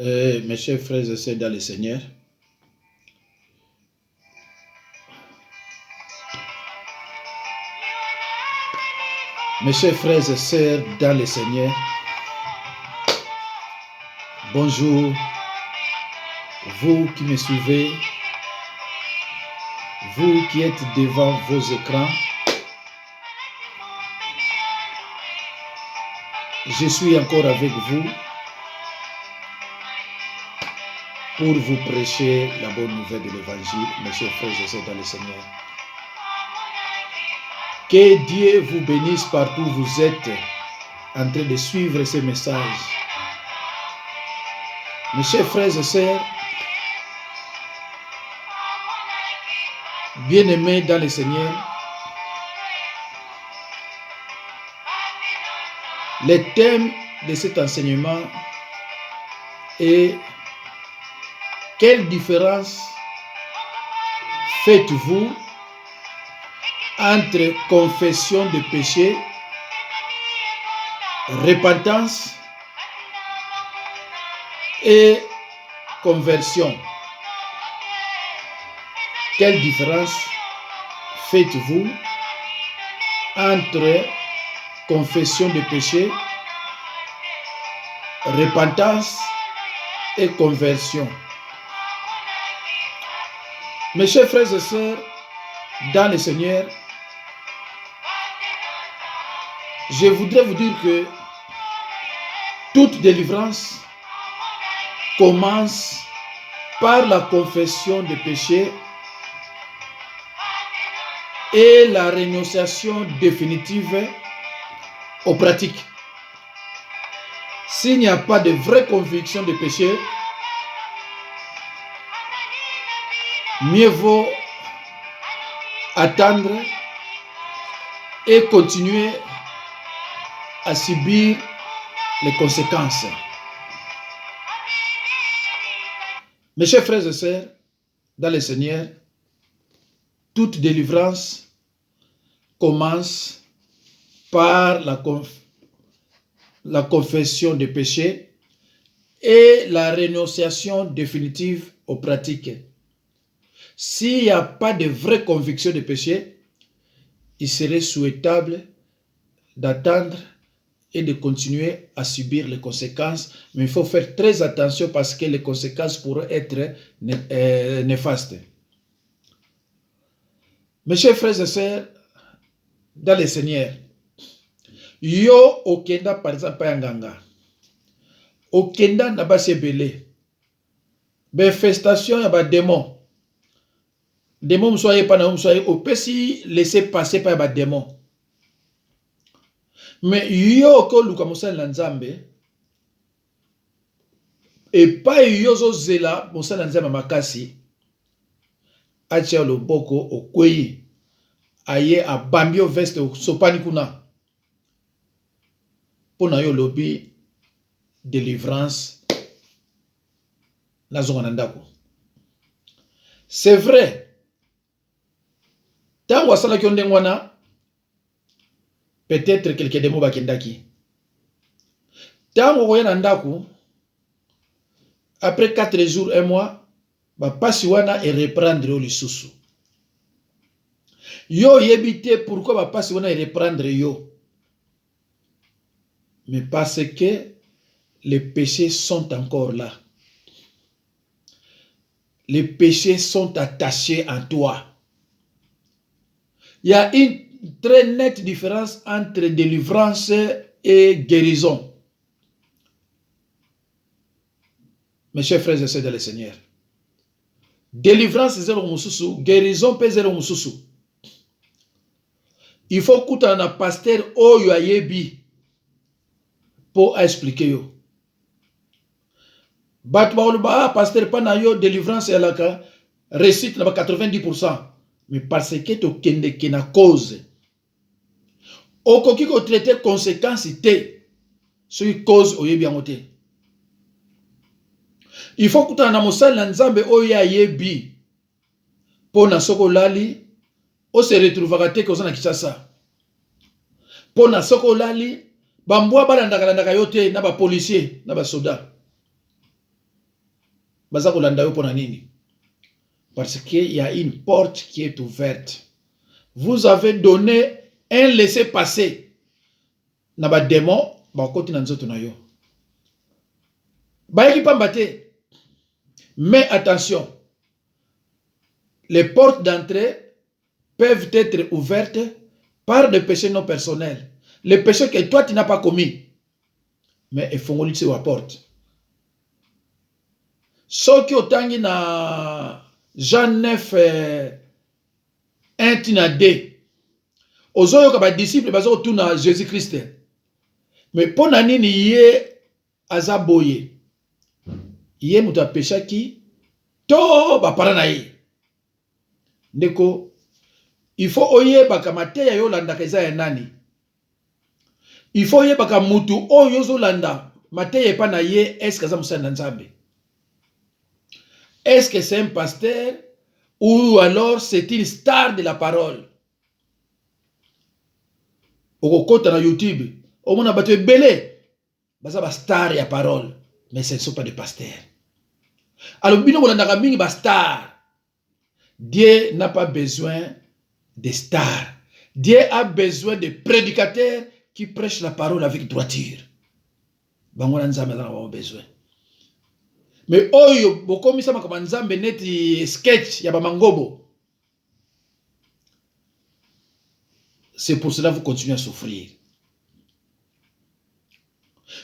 Mes chers frères et sœurs dans le Seigneur, mes chers frères et sœurs dans le Seigneur, bonjour, vous qui me suivez, vous qui êtes devant vos écrans. Je suis encore avec vous pour vous prêcher la bonne nouvelle de l'Évangile, mes chers frères et sœurs dans le Seigneur. Que Dieu vous bénisse partout où vous êtes en train de suivre ces messages. Mes chers frères et sœurs, bien-aimés dans le Seigneur, le thème de cet enseignement est: quelle différence faites-vous entre confession de péché, repentance et conversion? Quelle différence faites-vous entre confession de péché, repentance et conversion? Mes chers frères et sœurs dans le Seigneur, je voudrais vous dire que toute délivrance commence par la confession de péché et la renonciation définitive aux pratiques. S'il n'y a pas de vraie conviction de péché, mieux vaut attendre et continuer à subir les conséquences. Mes chers frères et sœurs, dans le Seigneur, toute délivrance commence par la confession de péché et la renonciation définitive aux pratiques. S'il n'y a pas de vraie conviction de péché, il serait souhaitable d'attendre et de continuer à subir les conséquences. Mais il faut faire très attention parce que les conséquences pourraient être néfastes. Mes chers frères et sœurs, dans le Seigneur, yo okenda par exemple yanganga, okenda na basebele, befestation ya ba démon. Démon msoye pa na msoye opesi laisser passer par ba démon. Mais yo ko luka mosala nzambe et pas yo zo zela mosala nzambe makasi, atia loboko okwei aye abambio veste sopani kuna pona yo lobi délivrance na zonga ndako. C'est vrai, tango asala ki ondengwana peut-être quelques démons bakendaki. Tango koyena ndako après 4 jours, 1 mois, ba pasi wana et reprendre yo lisusu. Yo yebite pourquoi ba pasi wana et reprendre yo? Mais parce que les péchés sont encore là. Les péchés sont attachés en toi. Il y a une très nette différence entre délivrance et guérison. Mes chers frères et sœurs dans le Seigneur, délivrance c'est zéro mususu, guérison c'est zéro mususu. Il faut que un pasteur oyo ayebi pour expliquer yo. Batba pasteur pana yo délivrance et la récite na 90%, mais parce que to kende kena cause. Okoki ko traiter conséquences té sur cause oyebi angote. Il faut que na mosala nzambe oyo ayebi pona soko lali o se retrouvera te ko na Kinshasa. Pona soko lali bambwa balandaka yo te na ba policier na ba soda. baza kolanda yo pona nini? Parce qu'il y a une porte qui est ouverte. Vous avez donné un laissez-passer. Na ba démon ba koti na nzoto na yo. Ba yeki pamba te. Mais attention. Les portes d'entrée peuvent être ouvertes par des péchés non personnels. Les péchés que toi tu n'as pas commis. Mais il faut que tu la porte. Ce qui otangi na Jean 9 1 tina 2. Ozoyo ka ba disciple bazo tuna Jésus Christ. Mais pona nini ye azaboye. Ye muta pechaki to ba para na ye. Ndeko il faut oye baka mateya yo landa keza ya nani. Il faut oye baka mutu oyo zo landa mateya pa na ye est-ce que za musana nzambe. Est-ce que c'est un pasteur ou alors c'est une star de la parole? Okokota na YouTube, omona bato ebele, baza ba star ya parole, mais ce ne sont pas des pasteurs. Alors bino kolanda mingi ba star. Dieu n'a pas besoin de stars. Dieu a besoin de prédicateurs qui prêchent la parole avec droiture. Bango na nzambe na ba besoin. Mais oyo bokomisa makama nzambe neti sketch ya ba mangobo. C'est pour cela que vous continuez à souffrir.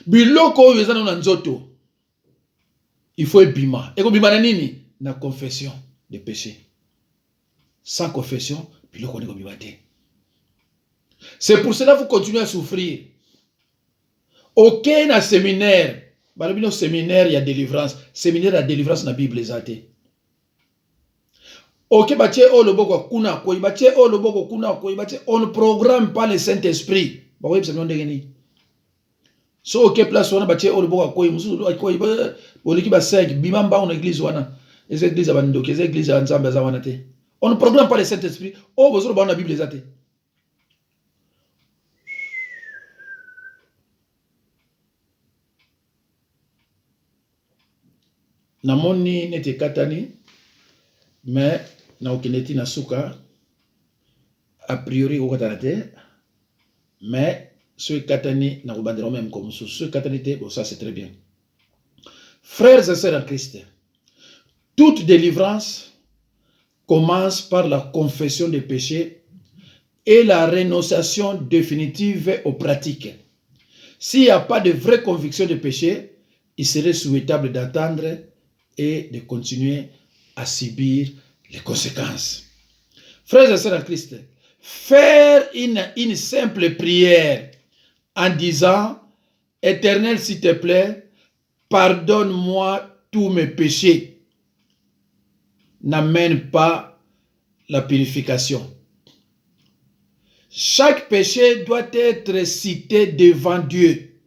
Biloko oyo ezana na nzoto. Il faut ebima. Eko bima na nini? Na confession de péché. Sans confession, biloko ne bima te. C'est pour cela que vous continuez à souffrir. Aucun séminaire, balobino séminaire ya délivrance, séminaire ya délivrance na Bible ezate. Ok, bache o loboko kuna ko bache o loboko kuna ko bache on programme par le Saint-Esprit. Ba ko yebisa ndenge ni. So ok place wana bache o loboko ko musu ko iba oliki ba 5 bimamba on église wana. Les églises abandoke, les églises ensemble za wana te. On programme par le Saint-Esprit. O bozoro ba na Bible ezate. Namoni nete katani mais na okineti na suka a priori au katana mais ce katani na kubandira même comme ce katanité bon ça c'est très bien. Frères et sœurs en Christ, toute délivrance commence par la confession des péchés et la renonciation définitive aux pratiques. S'il n'y a pas de vraie conviction de péché, il serait souhaitable d'attendre et de continuer à subir les conséquences. Frères et sœurs en Christ, faire une simple prière en disant « Éternel, s'il te plaît, pardonne-moi tous mes péchés » n'amène pas la purification. Chaque péché doit être cité devant Dieu.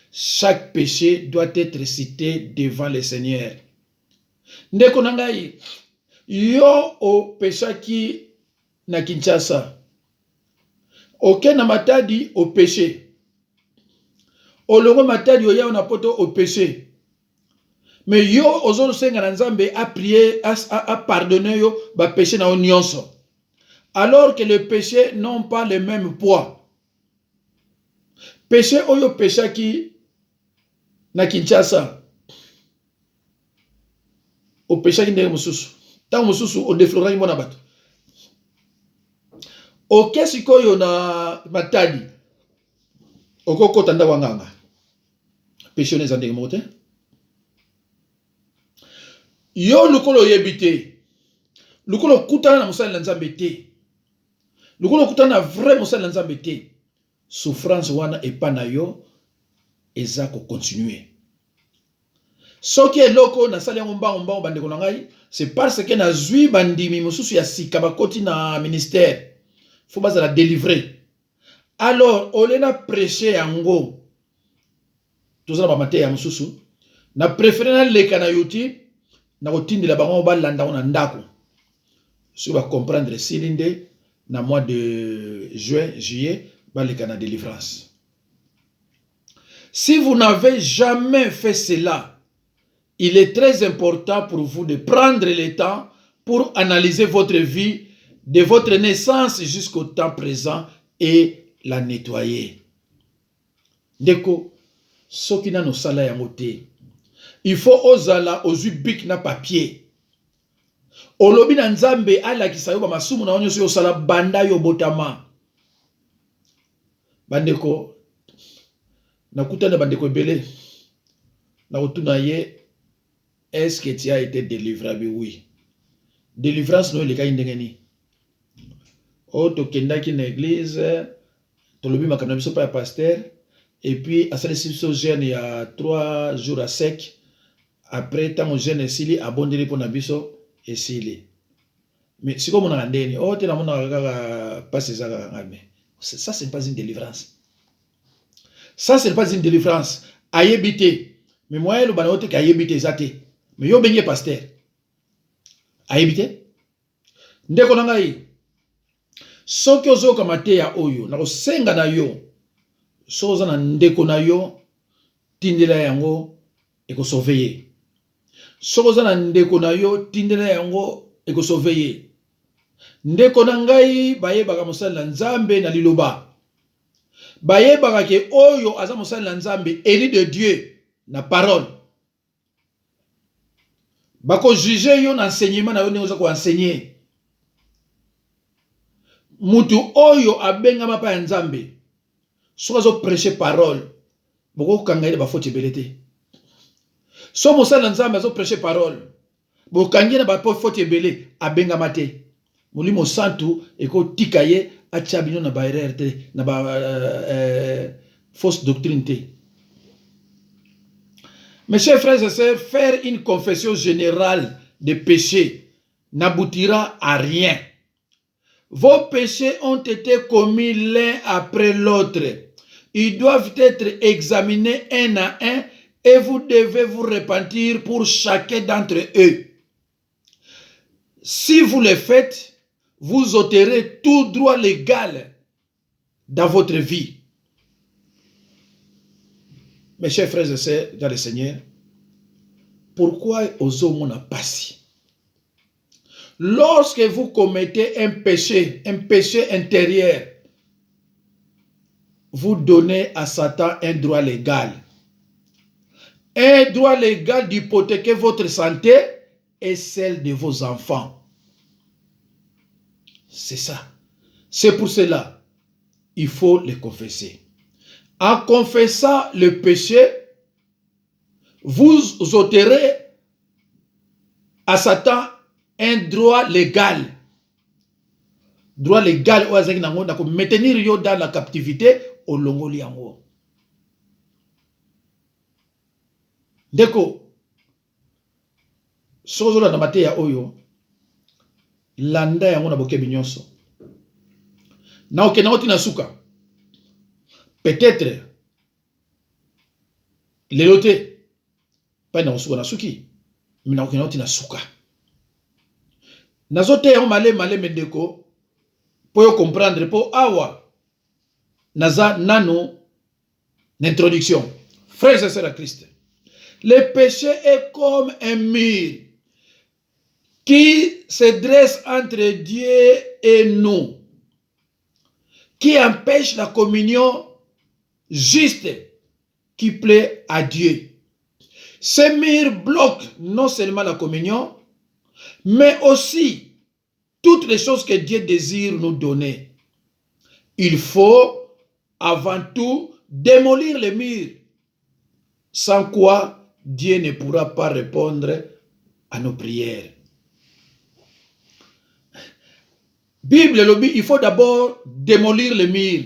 Chaque péché doit être cité devant le Seigneur. Ndeko nangai, yo o peshaki na Kinshasa. Oke na matadi au péché. Olongo matadi oya na poto au péché. Mais yo ozolo senga na Nzambe a prier a pardonner yo ba péché na onyonso. Alors que les péchés n'ont pas le même poids. Péché oyo peshaki na Kinshasa. O peshaki ndenge mususu. Tango mususu o defloraki mona bato. O kesi koyo na matadi. Okoko tanda wanganga. Péché neza ndenge mote. Yo lukolo yebite. Lukolo kutana na musala na Nzambe te. Lukolo kutana na vrai musala na Nzambe te. Souffrance wana epana yo eza ko continuer. Soki eloko na sali yango mbango bandeko na ngai, c'est parce que na zui bandimi mususu ya sika bakoti na ministère. Faut bazala délivrer. Alors, olena prêcher yango. Tozala ba mateya mususu. Na préféré na leka na YouTube, na kotindela bango ba landa na ndako. Si on va comprendre silinde na mois de juin, juillet, ba leka na délivrance. Si vous n'avez jamais fait cela, il est très important pour vous de prendre le temps pour analyser votre vie de votre naissance jusqu'au temps présent et la nettoyer. Ndeko, soki na no sala yango te. Il faut ozala ozu bic na papier. Olobi na nzambe ala kisayo ba masumu na onyo so sala banda yo botama. Bandeko, nakutana bandeko ebele. Na otuna ye, est-ce que tu as été délivré? Oui. Délivrance no le ka indengeni. O to kendaki na église, to lobi makamna biso pa pasteur, et puis à ça so jeune il y a 3 jours à sec. Après tant jeune esili abondeli pour na biso esili. Mais si comme on a ndeni, oh te na mona kaka passer ça ngame. Ça c'est pas une délivrance. Ça c'est pas une délivrance. Ayebité. Mais moi le banote ka ayebité zate. Mais yo benye pasteur. Ayebité. Ndeko na ngai. Soki ozoka mate ya oyo na kosenga na yo. Soza na ndeko na yo tindela yango eko surveiller. Soza na ndeko na yo tindela yango eko surveiller. Ndeko na ngai bayebaka mosala na nzambe na liloba. Bayebaka ke oyo aza mosala na nzambe élu de Dieu na parole. Bako juger yo na enseignement na yo ndenge oza ko enseigner. Mutu oyo abengama pa ya nzambe. Soki azo prêcher parole. Boko kangaile ba faute ebelete. So mosala na nzambe azo prêcher parole. Boko kangaile ba faute ebele abengama te. Molimo santu eko tikaye achabino na ba erreur te na ba fausse doctrine te. Mes chers frères et sœurs, faire une confession générale des péchés n'aboutira à rien. Vos péchés ont été commis l'un après l'autre. Ils doivent être examinés un à un et vous devez vous repentir pour chacun d'entre eux. Si vous le faites, vous ôterez tout droit légal dans votre vie. Mes chers frères et sœurs dans le Seigneur, pourquoi osons n'a pas si? Lorsque vous commettez un péché intérieur, vous donnez à Satan un droit légal. Un droit légal d'hypothéquer votre santé et celle de vos enfants. C'est ça. C'est pour cela, il faut le confesser. En confessant le péché, vous ôterez à Satan un droit légal. Droit légal, maintenir yo dans la captivité au longoli yango. Deko, sozo na mate ya oyo, landa yango na boke binyonso. Na oke na oti na suka. Peut-être, lelote, pas na osuka na suki, mais na oke na oti na suka. Nazote yango male mendeko, pour yo comprendre, pour awa, naza nano, l'introduction. Frères et sœurs à Christ. Le péché est comme un mur qui se dresse entre Dieu et nous, qui empêche la communion juste qui plaît à Dieu. Ce mur bloque non seulement la communion, mais aussi toutes les choses que Dieu désire nous donner. Il faut avant tout démolir le mur, sans quoi Dieu ne pourra pas répondre à nos prières. Bible lobby, il faut d'abord démolir le mur.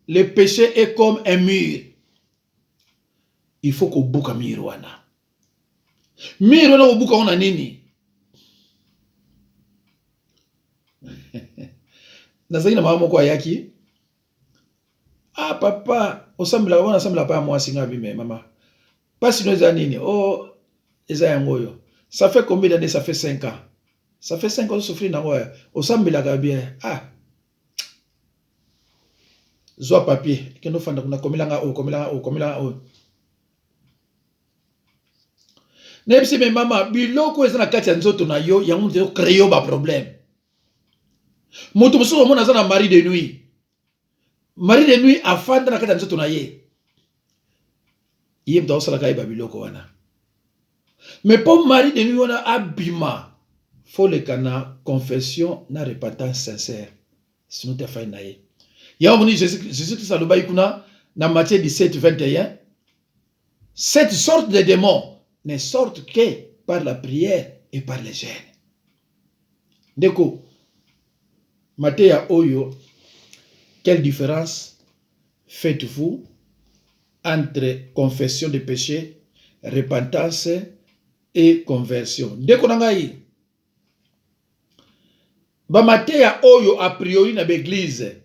Le péché est comme un mur. Il faut qu'on boucle un mur wana. Mur wana ko boucle on a nini. Nazali na mama ko ayaki. Ah papa, osambila wana sambila pa moi singa bime mama. Pas sinon les années. Oh, les années. Ça fait combien d'années? Ça fait 5 ans. Ça fait 5 ans de souffrir dans le au sambila bien. Ah. Zoa papier. Que nous faisons, nous commis là, Nebisi me mama, biloko eza na kati ya nzoto na yo, yango nzo créer ba problème. Moto mosusu mona za na mari de nuit. Mari de nuit afanda na kati ya nzoto na ye. Ye mta osala kai ba biloko wana. Mais pour mari de nuit wana abima, faut le kana confession na repentance sincère. Sinon tu fais naïe. Yango moni Jésus Christ aloba ikuna na Matthieu 17:21. Cette sorte de démons ne sortent que par la prière et par les jeûnes. Ndeko, Matthieu Oyo, quelle différence faites-vous entre confession de péché, repentance et conversion? Ndeko nangai, ba Matthieu Oyo a priori na l'église,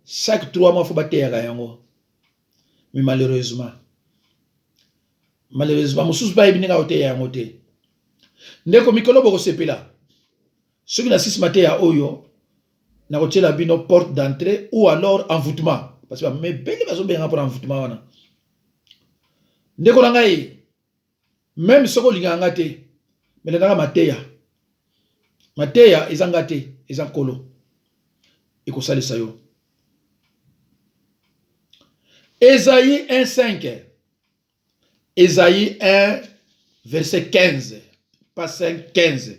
chaque 3 mois faut bateya yango. Mais malheureusement, mususu ba ebininga oteya yango te. Ndeko mikolo boko sepela. Soki na 6 Matthieu Oyo, na kotiela bino porte d'entrée ou alors envoûtement. Parce que me belle bazo benga pour envoûtement wana. Ndeko nangai, même soko linganga te, mais na Matthieu. Matthieu ezanga te, ezakolo. Ekosalisa yo. Ésaïe 1:5. Ésaïe 1, verset 15. Pas 5, 15.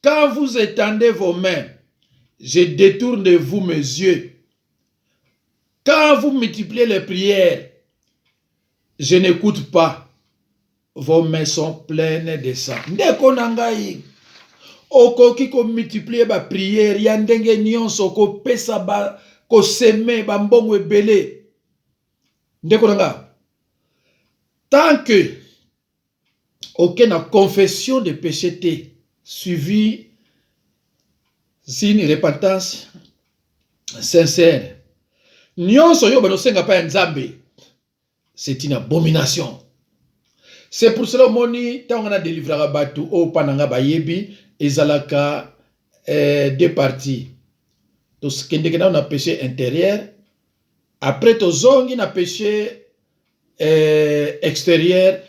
Quand vous étendez vos mains, je détourne de vous mes yeux. Quand vous multipliez les prières, je n'écoute pas. Vos mains sont pleines de sang. Ndeko nangai, okoki ko multiplier ba prière, ya ndenge nyonso ko pesa ba ko semer ba mbongo ebele. Ndeko nanga, tant que aucune confession de péché t'est suivi une repentance sincère, nyonso yo banosenga pa nzambe, c'est une abomination. C'est pour cela moni tanga na délivrera batu o pananga bayebi ezalaka deux parties. Donc kende kena na péché intérieur, après tozongi na péché extérieur,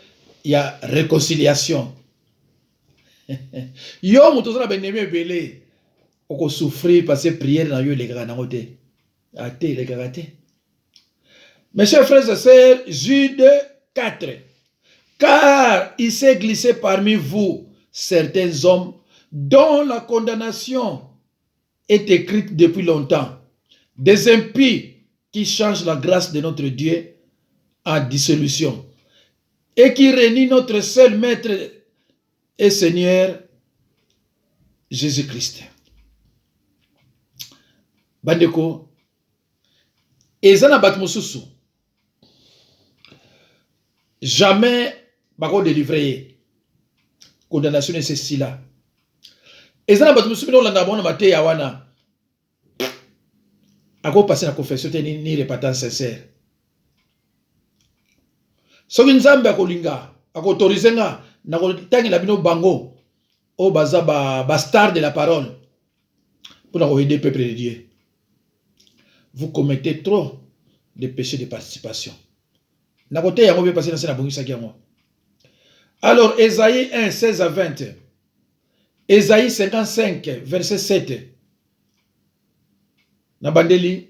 il y a réconciliation. Yo muto na beneme belé oko souffrir parce que prière na yo lekaka na ngote. Ate lekaka te. Mes chers frères et sœurs, Jude 4. Car il s'est glissé parmi vous certains hommes dont la condamnation est écrite depuis longtemps, des impies qui changent la grâce de notre Dieu en dissolution et qui renient notre seul Maître et Seigneur Jésus-Christ. Bandeko, ezana bat mosusu, jamais bako délivrer condamnation et ceci là. Ezana bat mosusu no landa bona mate ya wana. Ako passer la confession ni repentance sincère. Soki nzambe akolinga, akotorize nga na kotangela bino bango o baza ba star de la parole pour aider le peuple de Dieu. Vous commettez trop de péchés de participation. Na kote yango be passer na sena bongisa yango. Alors Ésaïe 1, 16 à 20. Ésaïe 55, verset 7. Nabandeli,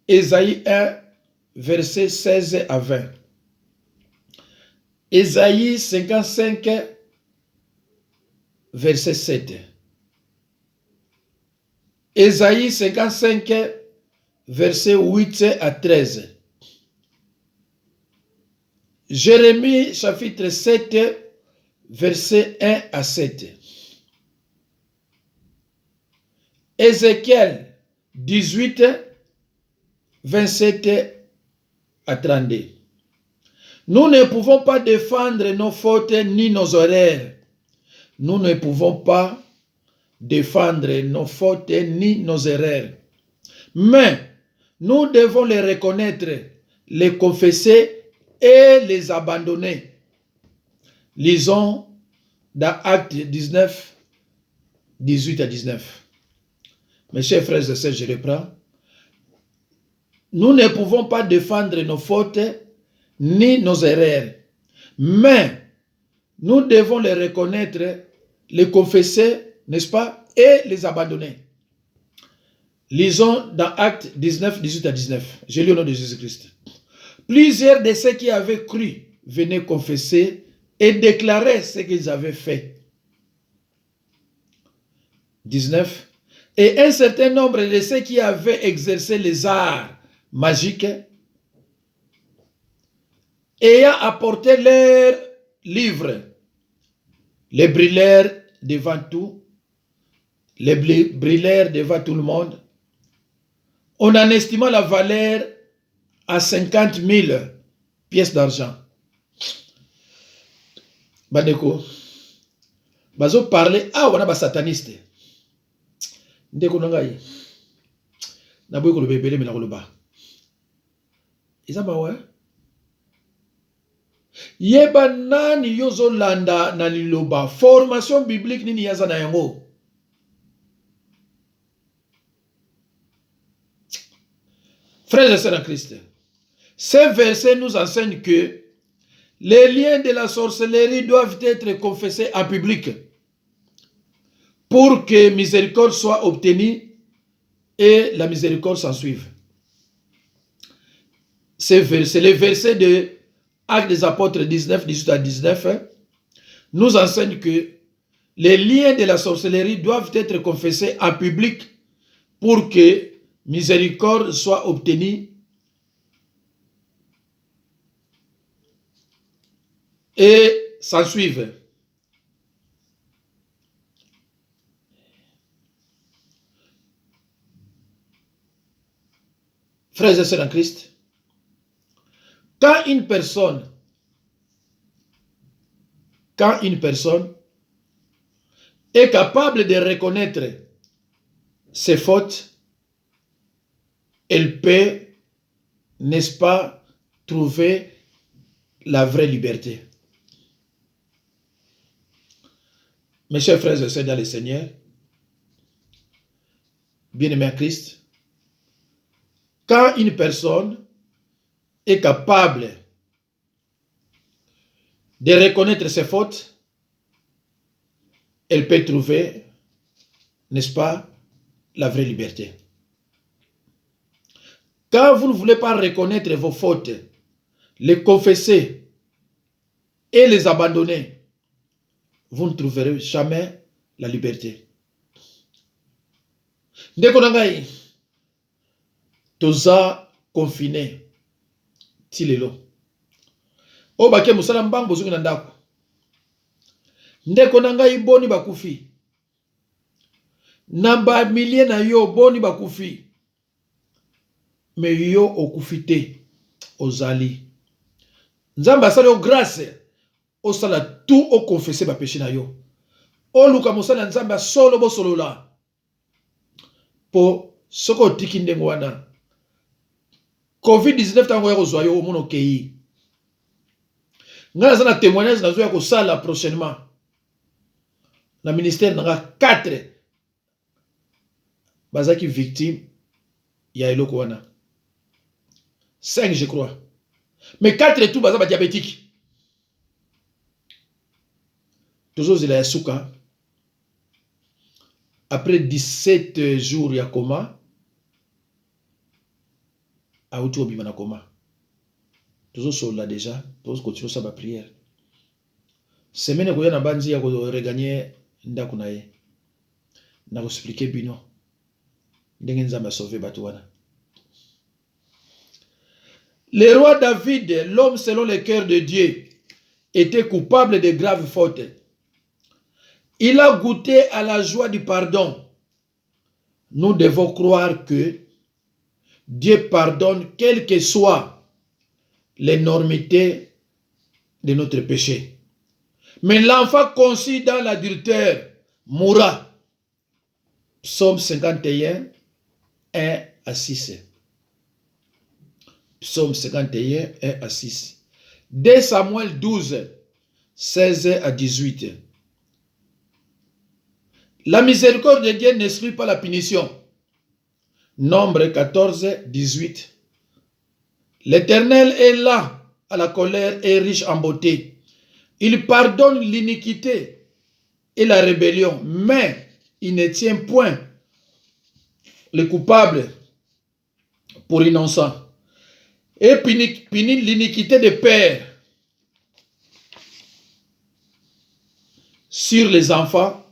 Ésaïe 1, verset 16 à 20. Ésaïe 55, verset 7. Ésaïe 55, verset 8 à 13. Jérémie chapitre 7, verset 1 à 7. Ézéchiel 18, 27 à 32. Nous ne pouvons pas défendre nos fautes ni nos erreurs. Nous ne pouvons pas défendre nos fautes ni nos erreurs. Mais nous devons les reconnaître, les confesser et les abandonner. Lisons dans Actes 19, 18 à 19. Mes chers frères et sœurs, je reprends. Nous ne pouvons pas défendre nos fautes ni nos erreurs, mais nous devons les reconnaître, les confesser, n'est-ce pas, et les abandonner. Lisons dans Actes 19, 18 à 19. Je lis au nom de Jésus-Christ. Plusieurs de ceux qui avaient cru venaient confesser et déclarer ce qu'ils avaient fait. 19. Et un certain nombre de ceux qui avaient exercé les arts magiques, ayant apporté leurs livres, les brûlèrent devant tout, les brûlèrent devant tout le monde. On en estima la valeur à 50 000 pièces d'argent. Bandeko, bazo parler, on a ba sataniste. Ndeko nangai. Na boy ko le bébé mais na ko le ba. Izaba ouais. Yeba nani yozo landa na liloba. Formation biblique nini yaza na yango. Frères et sœurs en Christ, ce verset nous enseigne que les liens de la sorcellerie doivent être confessés en public pour que miséricorde soit obtenue et la miséricorde s'en suive. C'est le verset de Actes des Apôtres 19, 18 à 19 nous enseigne que les liens de la sorcellerie doivent être confessés en public pour que miséricorde soit obtenue et s'en suive. Frères et sœurs en Christ, quand une personne est capable de reconnaître ses fautes, elle peut, n'est-ce pas, trouver la vraie liberté. Mes chers frères et sœurs dans le Seigneur, bien-aimés en Christ, quand une personne est capable de reconnaître ses fautes, elle peut trouver, n'est-ce pas, la vraie liberté. Quand vous ne voulez pas reconnaître vos fautes, les confesser et les abandonner, vous ne trouverez jamais la liberté. Ndeko nangai, toza confiné, tilelo. O bake musala mbango zungi na ndako. Ndeko nangai boni bakufi. Namba milie na yo boni bakufi. Me yo okufite ozali. Nzamba asali o grâce. Osala tout o confesser ba péché na yo. O luka musala nzamba solo bo solo la. Po soko tiki ndengo wana. COVID-19 tango yako zwa yo mono kei. Nga zana témoignage na zo yako sala prochainement. Na ministère nanga 4 bazaki victime ya eloko wana. 5 je crois. Mais 4 tout baza ba diabétique. Toujours il a souka. Après 17 jours ya coma, a outu obima na coma. Toujours sur là déjà, toujours continuer sa prière. Semaine ko yana banzi ya ko regagner ndako na ye. Na ko expliquer bino. Ndenge nzamba sauver batu wana. Le roi David, l'homme selon le cœur de Dieu, était coupable de graves fautes. Il a goûté à la joie du pardon. Nous devons croire que Dieu pardonne quelle que soit l'énormité de notre péché. Mais l'enfant conçu dans l'adultère mourra. Psaume 51, 1 à 6. Psaume 51, 1 à 6. 2 Samuel 12, 16 à 18. La miséricorde de Dieu n'exclut pas la punition. Nombre 14, 18. L'Éternel est là à la colère et riche en beauté, Il pardonne l'iniquité et la rébellion, mais il ne tient point les coupables pour innocents. Et punit l'iniquité des pères sur les enfants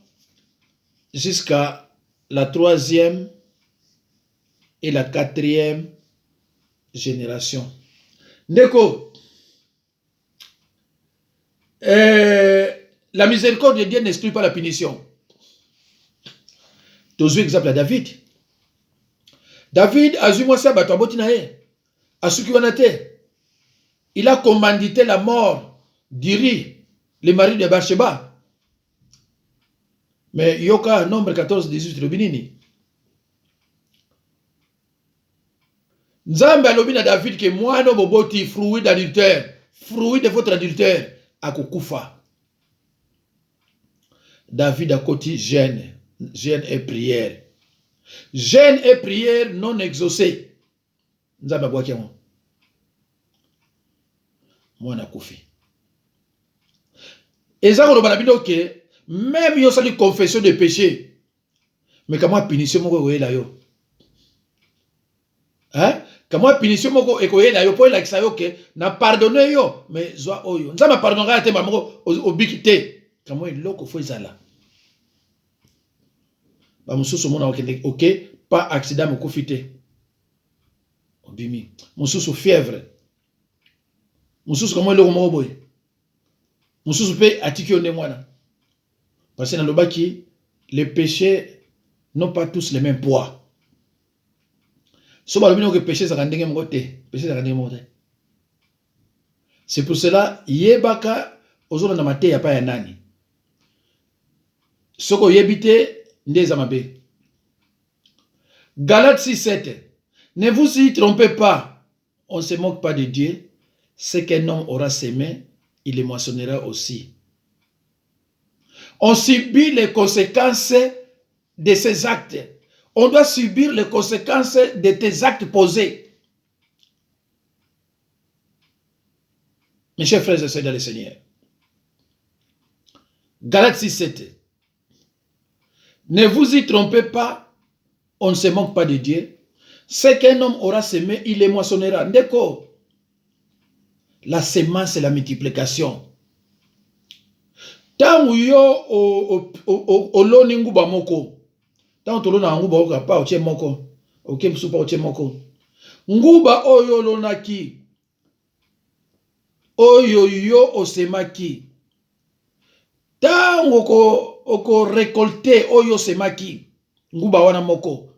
jusqu'à la 3e et la 4e génération. Ndeko, la miséricorde de Dieu n'exclut pas la punition. Tous exemple à David. David a eu moi ça il a commandité la mort d'Iri, le mari de Bathsheba. Mais Yoka, nombre 14, 18, Robinini. Nzambe alobi na David que moi no boboti fruit d'adultère, fruit de votre adultère, akokufa. David a côté jeûne et prière. Jeûne et prière non exaucée. Nzambe aboaki yango. Mwana kufi. Eza ko bana bino ke même yo sali confession de péché. Mais comment punition moko wela yo? Hein? Comment punition moko ekoyela yo po la kisayo ke na pardonner yo mais zwa oyo. Nzambe pardonnera te mamoko obikité. Comment iloko fo ezala? Ba mususu mona OK, pas accident moko fité. Obimi. Mususu fièvre. Mususu comment iloko moko boy. Mususu pe atiki onde mwana. Parce que dans le baki, les péchés n'ont pas tous le même poids. C'est pour cela, yebaka ozona na mate ya pa ya nani. Soko yebite ndeza mabe. Galates 6:7. Ne vous y trompez pas, on ne se moque pas de Dieu. Ce qu'un homme aura semé, il les moissonnera aussi. On subit les conséquences de ses actes. On doit subir les conséquences de tes actes posés. Mes chers frères et sœurs dans le Seigneur. Galates 6:7. Ne vous y trompez pas, on ne se moque pas de Dieu. Ce qu'un homme aura semé, il les moissonnera. Ndeko, la semence, c'est la multiplication. Tangu yo oloni nguba moko. Tangu tolona nguba oka pa oche moko. Oke msupa oche moko. Nguba oyo lonaki. Oyo yo osemaki. Tangu oko récolter oyo semaki. Nguba wana moko.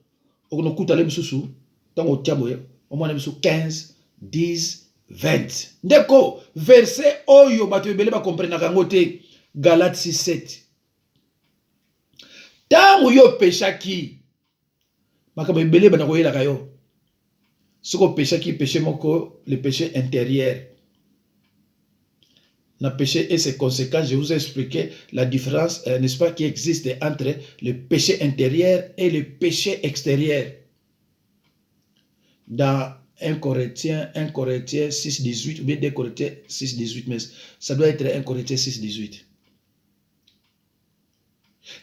Okono kutale msusu. Tangu otiabo yo. Omwana msusu 15, 10, 20. Ndeko, verset oyo bato ebele ba comprendre kango te. Galates 6:7. Tango yo peshaki. Makaba ebele bana koyela kayo. Soko peshaki péché moko, le péché intérieur. Na péché et ses conséquences, je vous ai expliqué la différence, n'est-ce pas, qui existe entre le péché intérieur et le péché extérieur. Dans 1 Corinthiens 6:18 ou bien 2 Corinthiens 6:18, mais ça doit être 1 Corinthiens 6:18.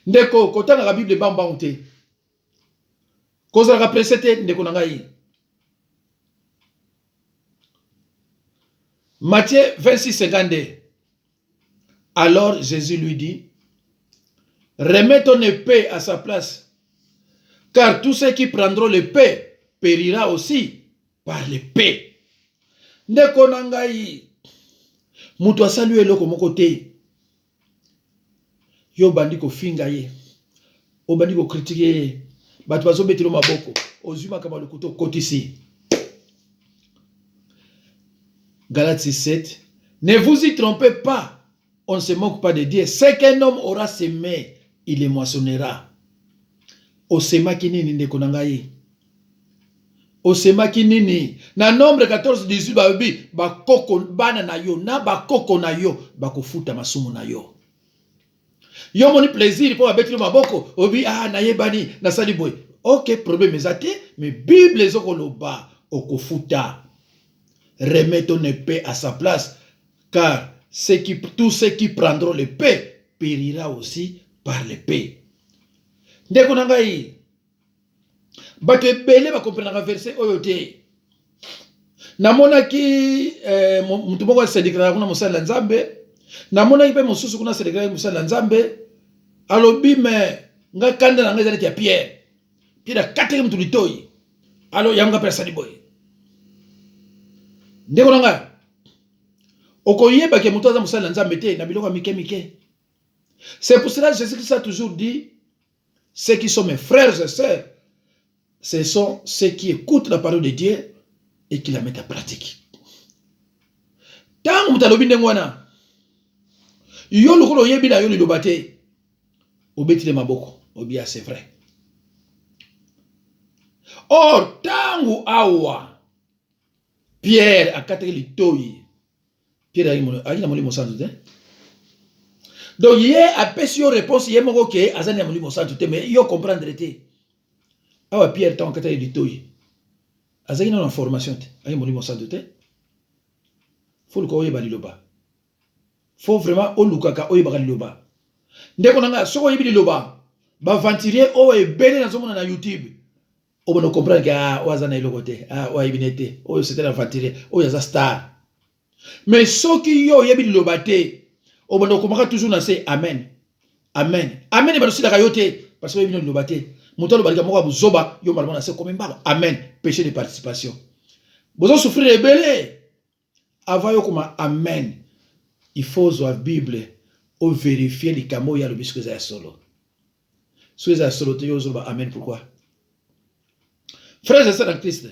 Ndeko kotanga la Bible bamba onte. Koza la presete ndeko nangai. Matthieu 26:52. Alors Jésus lui dit, remets ton épée à sa place, car tous ceux qui prendront l'épée périra aussi par l'épée. Ndeko nangai. Mutu asali eloko moko te. Yo bandi ko finga ye. O bandi ko critiquer ye. Batu bazo betilo maboko. Ozuma kama lokuto kotisi. Galates 6:7. Ne vous y trompez pas. On ne se moque pas de Dieu. Ce qu'un homme aura semé, il les moissonnera. Osema kinini ndeko nangai. Osema kinini. Na nombre 14, 18 babi. Bakoko bana na yo. Na bakoko na yo. Bakofuta masumu na yo. Yo moni plaisir pour abetri maboko obi na yebani na sali boy. OK, problème ezate, mais Bible ezokoloba okofuta. Remets ton épée à sa place, car tous ceux qui prendront l'épée périra aussi par l'épée. Ndeko na ngai, bato ebele ba comprendre verset oyo te. Namonaki mutu moko se déclarer kuna mosala nzambe, namonaki pe mosusu kuna se déclarer mosala nzambe, alobi me nga kanda na ngai ezali ya Pierre. Pierre akataki mutu litoi. Alo yanga pe asali boye. Ndeko na ngai, okoyeba ke mutu aza mosala nzambe te na biloko mike mike. C'est pour cela que Jésus-Christ a toujours dit, ceux qui sont mes frères et sœurs, ce sont ceux qui écoutent la parole de Dieu et qui la mettent en pratique. Tant que tu as l'obéi de moi, yo lokolo yebi na yo lilobate, obeti le maboko, obia c'est vrai. Or, tangu awa, Pierre a kataki litoi, Pierre a dit molimo santu te. Donc, il y a une réponse, il y a une qui est azani ya molimo santu te, mais yo comprendre te. Awa Pierre tangu kataki litoi, azali na formation te, ayi molimo santu te. Faut le koyeba liloba. Faut vraiment olukaka oyeba liloba. Ndeko nanga soko yebi liloba, ba venturier o ebele na zomona na YouTube. On va comprendre que Ouazana est le côté, Ouaibinete, ou c'était la venturier, ou Yaza star. Mais ceux qui ont yebi le bâté, on va comprendre toujours dans ces Amen. Amen. Amen est pas aussi la caillotte, parce que yebi le bâté. Mouton le bâté, moi, vous zoba, yo malman, c'est comme un bar. Amen. Péché de participation. Vous en souffrez les belés. Avant yo comme Amen. Il faut voir la Bible, ou vérifier les camo, il y a le biscuit à solo. Si vous avez solo, yo zoba Amen, pourquoi? Frères et sœurs en Christ,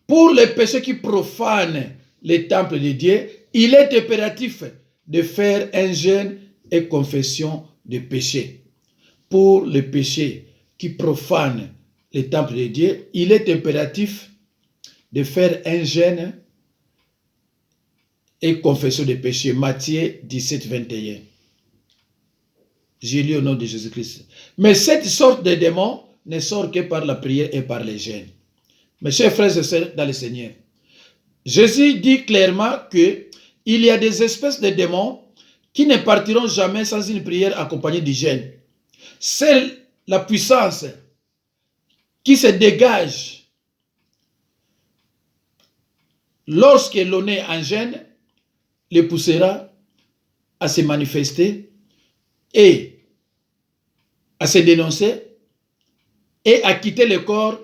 pour les péchés qui profanent les temples de Dieu, il est impératif de faire un jeûne et confession de péché. Pour les péchés qui profanent les temples de Dieu, il est impératif de faire un jeûne et confession de péché. Matthieu 17, 21. J'ai lu au nom de Jésus-Christ. Mais cette sorte de démons ne sort que par la prière et par les jeûnes. Mes chers frères et sœurs dans le Seigneur, Jésus dit clairement qu'il y a des espèces de démons qui ne partiront jamais sans une prière accompagnée du jeûne. C'est la puissance qui se dégage lorsque l'on est en jeûne, les poussera à se manifester et à se dénoncer et à quitter le corps,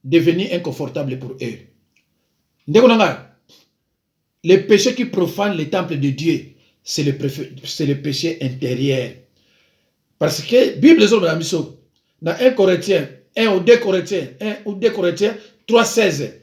devenir inconfortable pour eux. Les péchés qui profanent les temples de Dieu, c'est le péché intérieur. Parce que la Bible est dans 1 Corinthiens, 1 ou 2 Corinthiens, 3, 16.